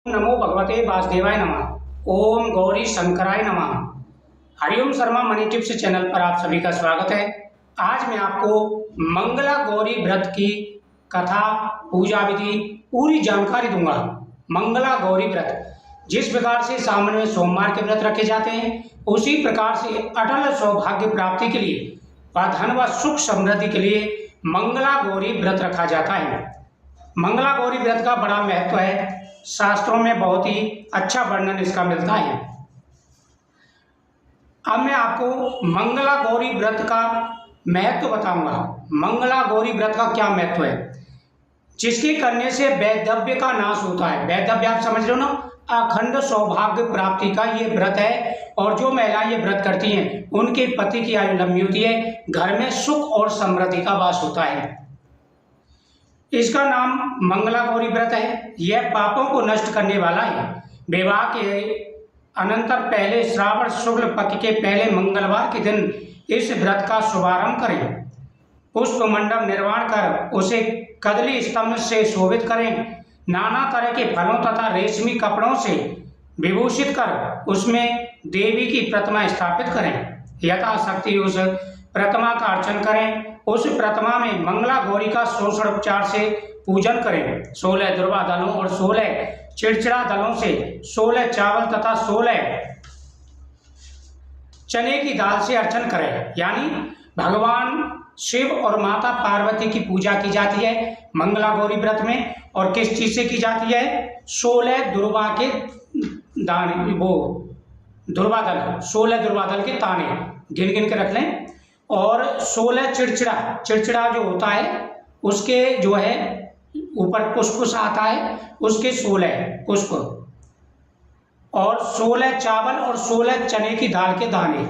नमो भगवते वासुदेवाय नमः। ओम गौरी शंकराय नमः। Hariom Sharma money tips channel पर आप सभी का स्वागत है। आज मैं आपको मंगला गौरी व्रत की कथा, पूजा विधि पूरी जानकारी दूंगा। मंगला गौरी व्रत जिस प्रकार से सावन में सोमवार के व्रत रखे जाते हैं, उसी प्रकार से अटल सौभाग्य प्राप्ति के लिए व धन व सुख समृद्धि के लिए मंगला गौरी व्रत रखा जाता है। मंगला गौरी व्रत का बड़ा महत्व है। शास्त्रों में बहुत ही अच्छा वर्णन इसका मिलता है। अब मैं आपको मंगला गौरी व्रत का महत्व बताऊंगा। मंगला गौरी व्रत का क्या महत्व है? जिसके करने से वैधव्य का नाश होता है। वैधव्य आप समझ रहे हो ना, अखंड सौभाग्य प्राप्ति का ये व्रत है। और जो महिलाएं ये व्रत करती हैं, उनके पति की आयु लंबी होती है, घर में सुख और समृद्धि का वास होता है। इसका नाम मंगला गौरी व्रत है। यह पापों को नष्ट करने वाला है। विवाह के अनंतर पहले श्रावण शुक्ल पक्ष के पहले मंगलवार के दिन इस व्रत का शुभारंभ करें। पुष्प मंडप निर्माण कर उसे कदली स्तंभ से शोभित करें। नाना तरह के फलों तथा रेशमी कपड़ों से विभूषित कर उसमें देवी की प्रतिमा स्थापित करें। यथाशक्ति उस प्रतिमा का अर्चन करें। उस प्रतिमा में मंगला गौरी का षोडशोपचार से पूजन करें। 16 दुर्वा दलों और 16 चिड़चिड़ा दलों से 16 चावल तथा 16 चने की दाल से अर्चन करें। यानी भगवान शिव और माता पार्वती की पूजा की जाती है मंगला गौरी व्रत में। और किस चीज से की जाती है? 16 दुर्वा के दाने, वो दुर्वा दल, 16 दुर्वा दल के ताने गिन गिन के रख लें। और 16 चिड़चिड़ा जो होता है, उसके जो है ऊपर पुष्प आता है, उसके 16 पुष्प, और 16 चावल और 16 चने की दाल के दाने।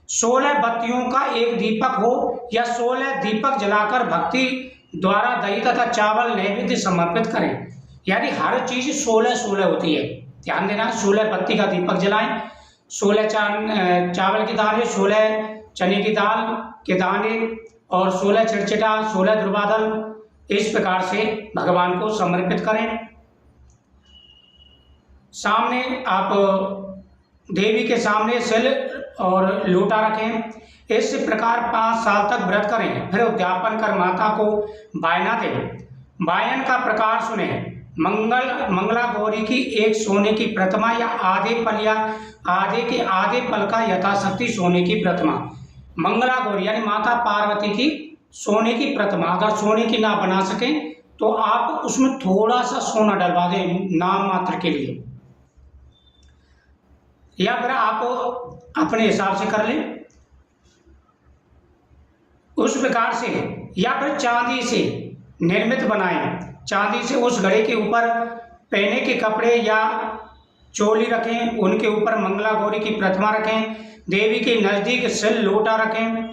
16 बत्तियों का एक दीपक हो या 16 दीपक जलाकर भक्ति द्वारा दही तथा चावल नैवेद्य समर्पित करें। यानी हर चीज 16 होती है। ध्यान देना, 16 बत्ती का दीपक जलाएं, 16 चावल के दाने, 16 चने की दाल के दाने और 16 चिड़चिड़ा, 16 दुर्वादल, इस प्रकार से भगवान को समर्पित करें। सामने आप देवी के सामने सिल और लोटा रखें। इस प्रकार 5 साल तक व्रत करें। फिर उद्यापन कर माता को वायना दें। वायन का प्रकार सुने। मंगला गौरी की एक सोने की प्रतिमा या आधे पल या आधे पल का यथाशक्ति सोने की प्रतिमा। मंगला गौरी यानी माता पार्वती की सोने की प्रतिमा अगर सोने की ना बना सकें तो आप उसमें थोड़ा सा सोना डलवा दें, नाम मात्र के लिए, या फिर आप अपने हिसाब से कर लें उस प्रकार से। या फिर चांदी से निर्मित बनाएं। चांदी से उस घड़े के ऊपर पहने के कपड़े या चोली रखें, उनके ऊपर मंगला गौरी की प्रतिमा रखें, देवी के नजदीक सिल लोटा रखें।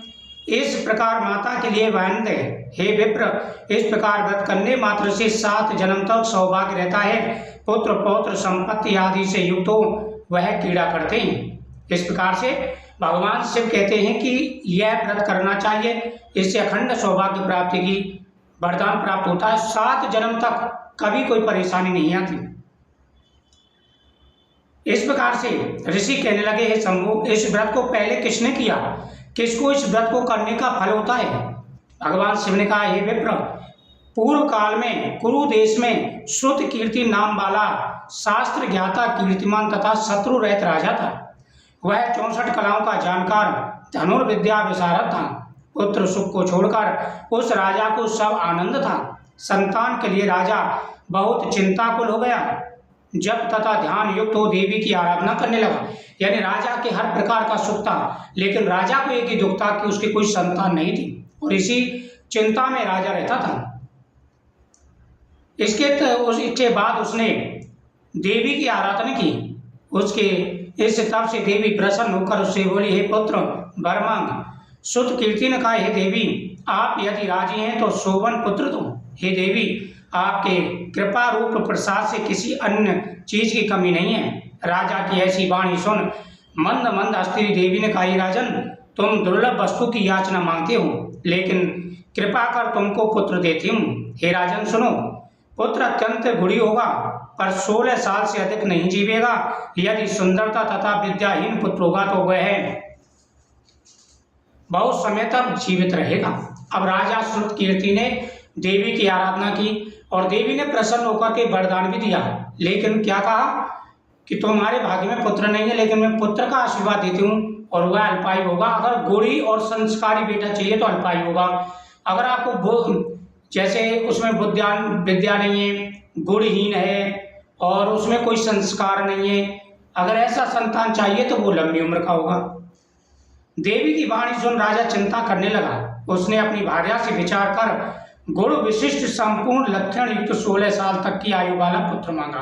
इस प्रकार माता के लिए वायन दें। हे विप्र, इस प्रकार व्रत करने मात्र से 7 जन्म तक सौभाग्य रहता है। पुत्र पौत्र संपत्ति आदि से युक्त हो वह कीड़ा करते हैं। इस प्रकार से भगवान शिव कहते हैं कि यह व्रत करना चाहिए। इससे अखंड सौभाग्य प्राप्ति की वरदान प्राप्त होता है। 7 जन्म तक कभी कोई परेशानी नहीं आती। इस प्रकार से ऋषि कहने लगे, हे शंभु, इस व्रत को पहले किसने किया? किसको इस व्रत को करने का फल होता है? भगवान शिव ने कहा, हे विप्र, पूर्व काल में कुरु देश में श्रुत कीर्ति नाम वाला शास्त्र ज्ञाता कीर्तिमान तथा शत्रु रहित राजा था। वह 64 कलाओं का जानकार धनुर्विद्या विशारद था। पुत्र सुख को छोड़कर उस राजा को सब आनंद था। संतान के लिए राजा बहुत चिंताकुल हो गया। जप तथा ध्यान युक्त हो देवी की आराधना करने लगा। यानी राजा के हर प्रकार का सुख था, लेकिन राजा को एक ही दुख था कि उसकी कोई संतान नहीं थी, और इसी चिंता में राजा रहता था। इसके बाद उसने देवी की आराधना की। उसके इस तब से देवी प्रसन्न होकर उससे बोली, हे पुत्र वर मांग। सुत कीर्ति ने कहा, हे देवी, आप यदि राजी हैं तो शोभन पुत्र दो। हे देवी, आपके कृपा रूप प्रसाद से किसी अन्य चीज की कमी नहीं है। राजा की ऐसी वाणी सुन मंद मंद हस्ती देवी ने कहा, राजन, तुम दुर्लभ वस्तु की याचना मांगते हो, लेकिन कृपा कर तुमको पुत्र देती हूँ। हे राजन सुनो, पुत्र अत्यंत गुणी होगा पर 16 साल से अधिक नहीं जीवेगा। यदि सुंदरता तथा विद्याहीन पुत्र होगा तो वह बहुत समय तक जीवित रहेगा। अब राजा श्रुतकीर्ति ने देवी की आराधना की और देवी ने प्रसन्न होकर के वरदान भी दिया, लेकिन क्या कहा कि तुम्हारे भाग्य में पुत्र नहीं है, लेकिन मैं पुत्र का आशीर्वाद देती हूँ और वह अल्पायु होगा। अगर गुणी और संस्कारी बेटा चाहिए तो अल्पायु होगा। अगर आपको जैसे उसमें विद्या नहीं है, गुणहीन है और उसमें कोई संस्कार नहीं है, अगर ऐसा संतान चाहिए तो वो लंबी उम्र का होगा। देवी की वाणी सुन राजा चिंता करने लगा। उसने अपनी भार्या से विचार कर गुण विशिष्ट संपूर्ण लक्षण युक्त 16 साल तक की आयु वाला पुत्र मांगा।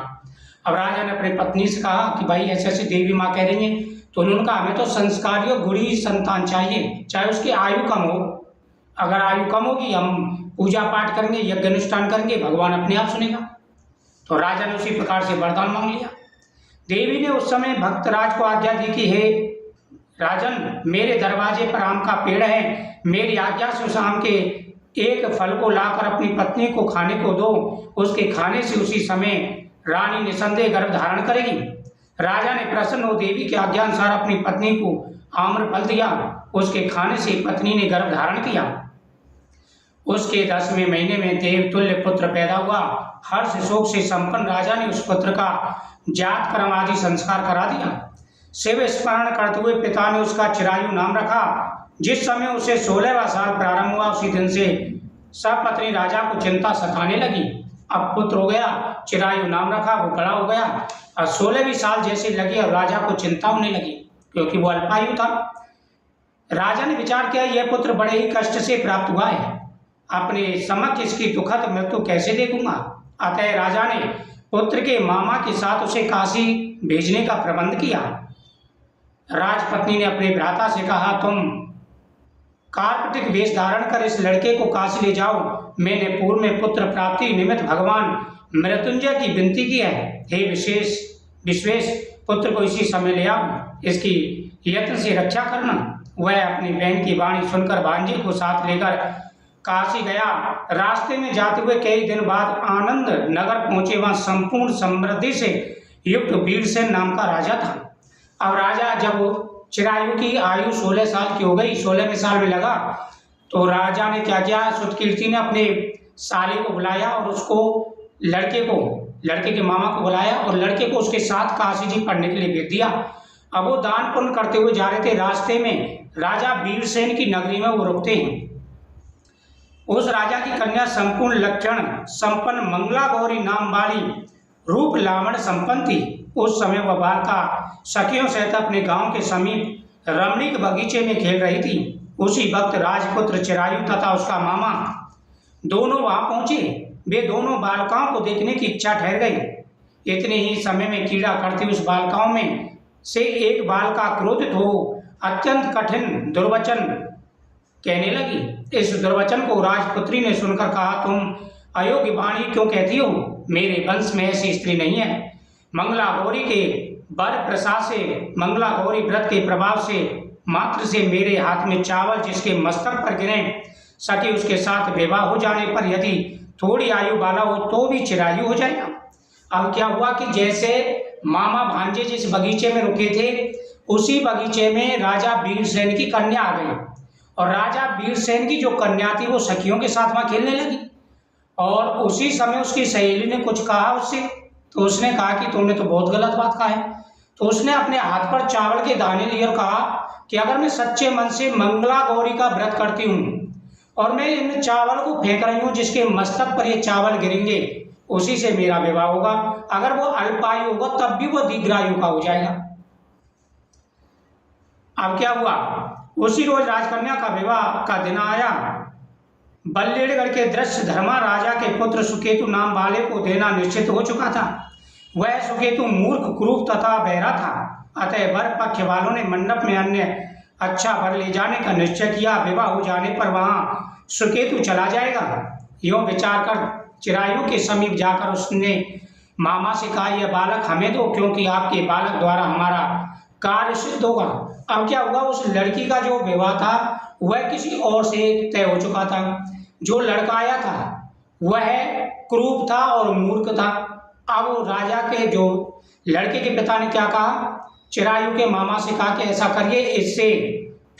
अब राजा ने अपनी पत्नी से कहा कि भाई ऐसे ऐसे देवी माँ कह रही हैं, तो उन्होंने कहा हमें तो संस्कारी और गुणी संतान चाहिए, चाहे उसकी आयु कम हो। अगर आयु कम होगी हम पूजा पाठ करेंगे, यज्ञ अनुष्ठान करेंगे, भगवान अपने आप सुनेगा। तो राजा ने उसी प्रकार से वरदान मांग लिया। देवी ने उस समय भक्तराज को आज्ञा दी कि हे राजन, मेरे दरवाजे पर आम का पेड़ है, मेरी आज्ञा से उस आम के एक फल को लाकर अपनी पत्नी को खाने को दो। उसके खाने से उसी समय रानी निसंदेह गर्भ धारण करेगी। राजा ने प्रसन्न हो देवी की आज्ञा अनुसार अपनी पत्नी को आम्र फल दिया। उसके खाने से पत्नी ने गर्भ धारण किया। उसके 10वें महीने में देवतुल्य पुत्र पैदा हुआ। हर्ष शोक से संपन्न राजा ने उस पुत्र का जात कर्म आदि संस्कार करा दिया। शिव स्मरण करते हुए पिता ने उसका चिरायु नाम रखा। जिस समय उसे 16वां साल प्रारंभ हुआ, उसी दिन से सपत्नी राजा को चिंता सताने लगी। अब पुत्र हो गया, चिरायु नाम रखा, वो बड़ा हो गया और 16वीं साल जैसे लगी और राजा को चिंता होने लगी, क्योंकि वो अल्पायु था। राजा ने विचार किया, यह पुत्र बड़े ही कष्ट से प्राप्त हुआ है, अपने समक्ष इसकी दुखद मृत्यु कैसे देखूंगा। अतः राजा ने पुत्र के मामा के साथ उसे काशी भेजने का प्रबंध किया। राजपत्नी ने अपने भ्राता से कहा, तुम कार्पटिक वेश धारण कर इस लड़के को काशी ले जाओ। मैंने पूर्व में पुत्र प्राप्ति निमित्त भगवान मृत्युंजय की विनती की है। हे विश्वेश, पुत्र को इसी समय ले आओ, इसकी यत्न से रक्षा करना। वह अपनी बहन की वाणी सुनकर भांजे को साथ लेकर काशी गया। रास्ते में जाते हुए कई दिन बाद आनंद नगर पहुंचे। वहां संपूर्ण समृद्धि से युक्त वीरसेन नाम का राजा था। अब राजा जब चिरायु की आयु 16 साल की हो गई, 16वें साल में लगा, तो राजा ने क्या किया, श्रुतकीर्ति ने अपने साली को बुलाया और उसको लड़के के मामा को बुलाया और लड़के को उसके साथ काशी जी पढ़ने के लिए भेज दिया। अब वो दान पुण्य करते हुए जा रहे थे। रास्ते में राजा वीरसेन की नगरी में वो रुकते हैं। उस राजा की कन्या संपूर्ण लक्षण संपन्न मंगला गौरी नाम वाली रूप लावण्य संपन्न थी। उस समय वह बालिका सखियों सहित अपने गांव के समीप रमणीक बगीचे में खेल रही थी। उसी वक्त राजपुत्र चिरायु तथा उसका मामा दोनों वहां पहुंचे। वे दोनों बालिकाओं को देखने की इच्छा ठहर गई। इतने ही समय में कीड़ा करती उस बालिकाओं में से एक बालिका क्रोधित हो अत्यंत कठिन दुर्वचन कहने लगी। इस दुर्वचन को राजपुत्री ने सुनकर कहा, तुम अयोग्य वाणी क्यों कहती हो? मेरे वंश में ऐसी स्त्री नहीं है। मंगला गौरी के वर प्रसाद से, मंगला गौरी व्रत के प्रभाव से मात्र से मेरे हाथ में चावल जिसके मस्तक पर गिरे सके उसके साथ विवाह हो जाने पर यदि थोड़ी आयु वाला हो तो भी चिरायु हो जाएगा। अब क्या हुआ कि जैसे मामा भांजे जिस बगीचे में रुके थे उसी बगीचे में राजा वीरसेन की कन्या आ गई और राजा वीरसेन की जो कन्या थी वो सखियों के साथ वहां खेलने लगी। और उसी समय उसकी सहेली ने कुछ कहा उससे, तो उसने कहा कि तुमने तो बहुत गलत बात कहा है। तो उसने अपने हाथ पर चावल के दाने लिए और कहा कि अगर मैं सच्चे मन से मंगला गौरी का व्रत करती हूँ और मैं इन चावल को फेंक रही हूँ जिसके मस्तक पर ये चावल गिरेंगे उसी से मेरा विवाह होगा। अगर वो अल्पायु होगा तब भी वो दीर्घायु का हो जाएगा। अब क्या हुआ, उसी रोज राजकन्या का विवाह का दिन आया। बल्लेड़गढ़ के दृश्य धर्मा राजा के पुत्र सुकेतु नाम वाले को देना निश्चित हो चुका था। वह सुकेतु मूर्ख, क्रूर तथा बहरा था। अतः वर पक्ष वालों ने मंडप में अन्य अच्छा वर ले जाने का निश्चय किया। विवाह हो जाने पर वहां सुकेतु चला जाएगा। यों विचार कर चिरायु के समीप जाकर उसने मामा से कहा, यह बालक हमें दो, क्योंकि आपके बालक द्वारा हमारा कार्य सिद्ध होगा। अब क्या हुआ, उस लड़की का जो विवाह था वह किसी और से तय हो चुका था। जो लड़का आया था वह क्रूर था और मूर्ख था। अब वो राजा के जो लड़के के पिता ने क्या कहा, चिरायु के मामा से कहा कि ऐसा करिए, इससे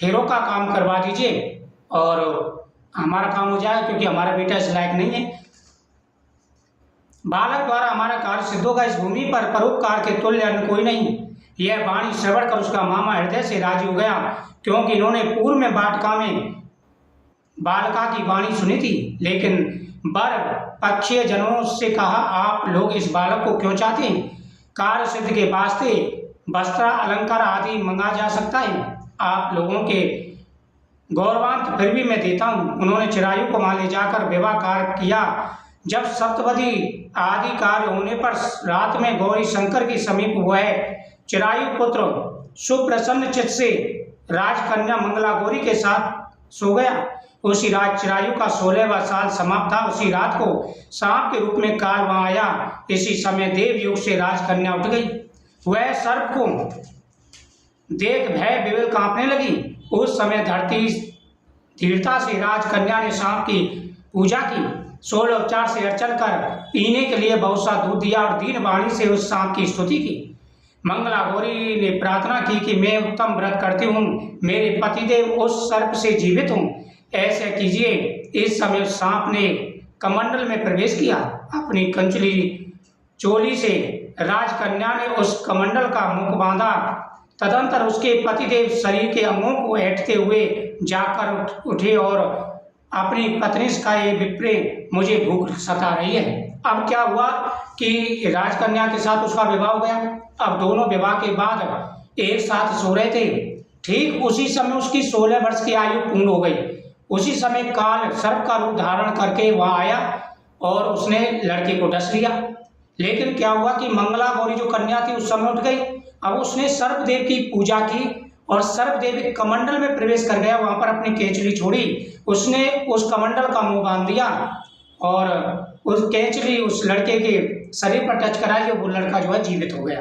फेरों का काम करवा दीजिए और हमारा काम हो जाए, क्योंकि हमारा बेटा इस लायक नहीं है। बालक द्वारा हमारा कार्य सिद्ध होगा, इस भूमि पर परोपकार के तुल्य अन्य कोई नहीं। यह वाणी श्रवण कर उसका मामा हृदय से राजी हो गया, क्योंकि इन्होंने पूर्व में बाटका में बालका की वाणी सुनी थी। लेकिन वर पक्षीय जनों से कहा, आप लोग इस बालक को क्यों चाहते हैं? कार्य सिद्ध के वास्ते वस्त्र अलंकार आदि मंगा जा सकता है, आप लोगों के गौरवांत फिर भी मैं देता हूँ। उन्होंने चिरायु को वहां ले जाकर विवाह कार्य किया। जब सप्तपदी आदि कार्य होने पर रात में गौरी शंकर के समीप हुआ है, चिरायु पुत्र सुप्रसन्न चित्त से राजकन्या मंगला गौरी के साथ सो गया। उसी रात चिरायु का 16वां साल समाप्त था। उसी रात को सांप के रूप में काल वहां आया। इसी समय देव युग से राजकन्या उठ गई। वह सर्प को देख भय विवल कांपने लगी। उस समय धरती धीरता से राजकन्या ने सांप की पूजा की, 16 उपचार से अर्चन कर पीने के लिए बहुत सा दूध दिया और दीन वाणी से उस सांप की स्तुति की। मंगला गौरी ने प्रार्थना की कि मैं उत्तम व्रत करती हूँ, मेरे पतिदेव उस सर्प से जीवित हूँ, ऐसे कीजिए। इस समय सांप ने कमंडल में प्रवेश किया। अपनी कंचली चोली से राजकन्या ने उस कमंडल का मुख बांधा। तदंतर उसके पतिदेव शरीर के अंगों को ऐंठते हुए जाकर उठे और अपनी पत्नी से कहा, ये विप्रे, मुझे भूख सता रही है। अब क्या हुआ कि राजकन्या के साथ उसका विवाह हो गया। अब दोनों विवाह के बाद एक साथ सो रहे थे। ठीक उसी समय उसकी 16 वर्ष की आयु पूर्ण हो गई। उसी समय काल सर्प का रूप धारण करके वहां आया और उसने लड़के को डस लिया। लेकिन क्या हुआ कि मंगला गौरी जो कन्या थी उस समय उठ गई। अब उसने सर्पदेव की पूजा की और सर्पदेव एक कमंडल में प्रवेश कर गया। वहां पर अपनी केचली छोड़ी, उसने उस कमंडल का मुंह बांध दिया और उस केचली उस लड़के के शरीर पर टच कराई, वो लड़का जो है जीवित हो गया।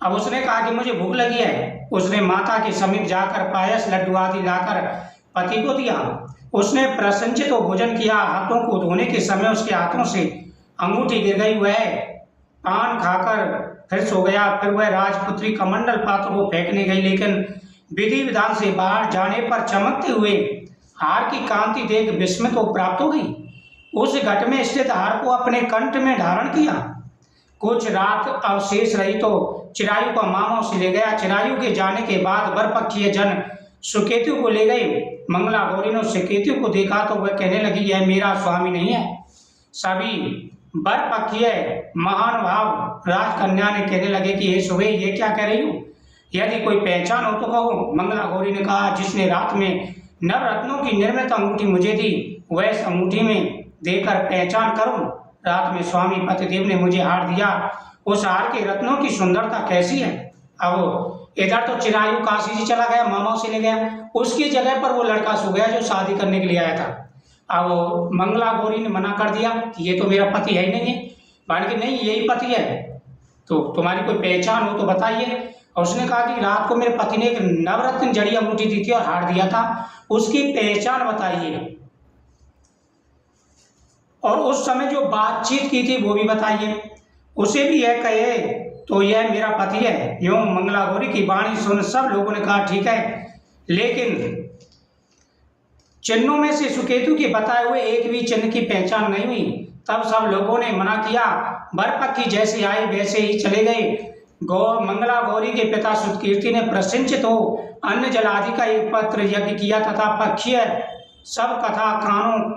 अब उसने कहा कि मुझे भूख लगी है। उसने माता के समीप जाकर पायस लड्डू आदि लाकर पति को दिया। उसने प्रसन्नचित हो भोजन किया। हाथों को धोने के समय उसके हाथों से अंगूठी गिर गई। वह पान खाकर फिर सो गया। फिर वह राजपुत्री कमंडल पात्र को फेंकने गई, लेकिन विधि विधान से बाहर जाने पर चमकते हुए हार की कांति देख विस्मित हो प्राप्त हो गई। उस घट में स्थित हार को अपने कंठ में धारण किया। कुछ रात अवशेष रही तो चिरायु का मामा उसे ले गया। चिरायु के जाने के बाद वरपक्षीय जन सुकेतु को ले गए। मंगला गौरी ने सुकेतु को देखा तो वह कहने लगी, यह मेरा स्वामी नहीं है। सभी वरपक्षीय महानुभाव राजकन्या ने कहने लगे कि हे सुबह, ये क्या कह रही हो? यदि कोई पहचान हो तो कहो। मंगला गौरी ने कहा, जिसने रात में नवरत्नों की निर्मित अंगूठी मुझे दी, वह इस अंगूठी में देकर पहचान करूं। रात में स्वामी पतिदेव ने मुझे हार दिया। उस हार के रत्नों की सुंदरता कैसी है? अब इधर तो चिरायु काशी जी चला गया, मामा से ले गया। उसकी जगह पर वो लड़का सो गया जो शादी करने के लिए आया था। अब मंगला गौरी ने मना कर दिया कि ये तो मेरा पति है ही नहीं है। मान के नहीं, यही पति है, तो तुम्हारी कोई पहचान हो तो बताइए। और उसने कहा कि रात को मेरे पति ने एक नवरत्न जड़ी अंगूठी दी थी और हार दिया था, उसकी पहचान बताइए। और उस समय जो बातचीत की थी वो भी बताइए। उसे भी यह कहे तो यह मेरा पति है। यूं मंगला गौरी की वाणी सुन सब लोगों ने कहा ठीक है, लेकिन चिन्हों में से सुकेतु के बताए हुए एक भी चिन्ह की पहचान नहीं हुई। तब सब लोगों ने मना किया। वरपक्षी जैसे आए वैसे ही चले गए। मंगला गौरी के पिता सुतकीर्ति ने प्रसन्नचित हो अन्न जल आदि का एक पत्र यज्ञ किया तथा पक्षीय सब कथा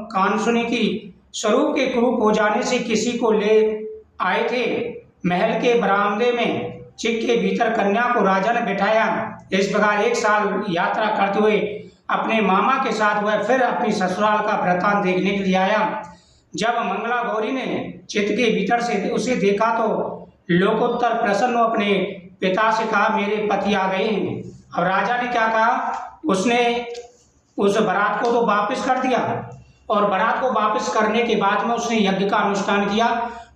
कान सुनी की। स्वरूप के कुरूप हो जाने से किसी को ले आए थे। महल के बरामदे में चिक के भीतर कन्या को राजा ने बिठाया। इस प्रकार एक साल यात्रा करते हुए अपने मामा के साथ वह फिर अपनी ससुराल का वृत्तांत देखने के लिए आया। जब मंगला गौरी ने चित्त के भीतर से उसे देखा तो लोकोत्तर प्रसन्न अपने पिता से कहा, मेरे पति आ गए हैं। अब राजा ने क्या कहा, उसने उस बारात को तो वापस कर दिया और बारात को वापस करने के बाद में उसने यज्ञ का अनुष्ठान किया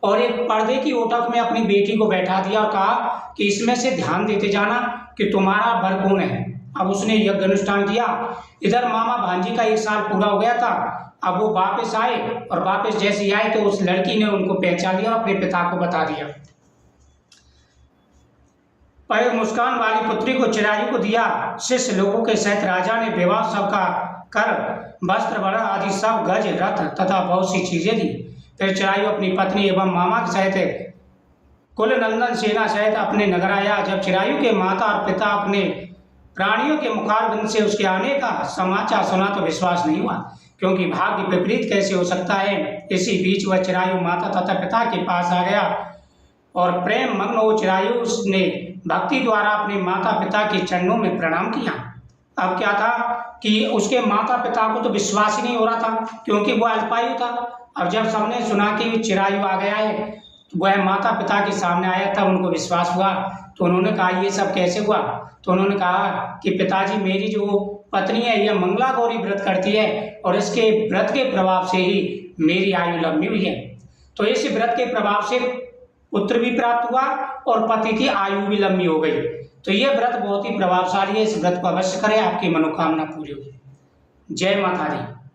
और एक पर्दे की ओटक में अपनी बेटी को बैठा दिया और कहा कि इसमें से ध्यान देते जाना कि तुम्हारा वर कौन है। अब उसने यज्ञ अनुष्ठान किया। इधर मामा भांजी का एक साल पूरा हो गया था। अब वो वापस आए और वापस जैसे ही आए तो उस लड़की ने उनको पहचान लिया और अपने पिता को बता दिया। पर मुस्कान वाली पुत्री को चिरायु को दिया। शिष्य लोगों के सहित राजा ने विवाह सब का कर वस्त्र वरण आदि सब गज रथ तथा बहुत सी चीजें दी। फिर चिरायु अपनी पत्नी एवं मामा के सहित कुल नंदन सेना सहित अपने नगर आया। जब चिरायु के माता और पिता अपने प्राणियों के मुखारबिंद से उसके आने का समाचार सुना तो विश्वास नहीं हुआ, क्योंकि भाग्य विपरीत कैसे हो सकता है। इसी बीच वह चिरायु माता तथा पिता के पास आ गया और प्रेम मग्न हो चिरायु ने भक्ति द्वारा अपने माता पिता के चरणों में प्रणाम किया। अब क्या था कि उसके माता पिता को तो विश्वास ही नहीं हो रहा था, क्योंकि वह अल्पायु था। अब जब सबने सुना कि चिरायु आ गया है, तो वह माता पिता के सामने आया, तब उनको विश्वास हुआ। तो उन्होंने कहा ये सब कैसे हुआ। तो उन्होंने कहा कि पिताजी, मेरी जो पत्नी है यह मंगला गौरी व्रत करती है और इसके व्रत के प्रभाव से ही मेरी आयु लंबी हुई है। तो इस व्रत के प्रभाव से पुत्र भी प्राप्त हुआ और पति की आयु भी लंबी हो गई। तो यह व्रत बहुत ही प्रभावशाली है, इस व्रत को अवश्य करें, आपकी मनोकामना पूरी होगी। जय माता दी।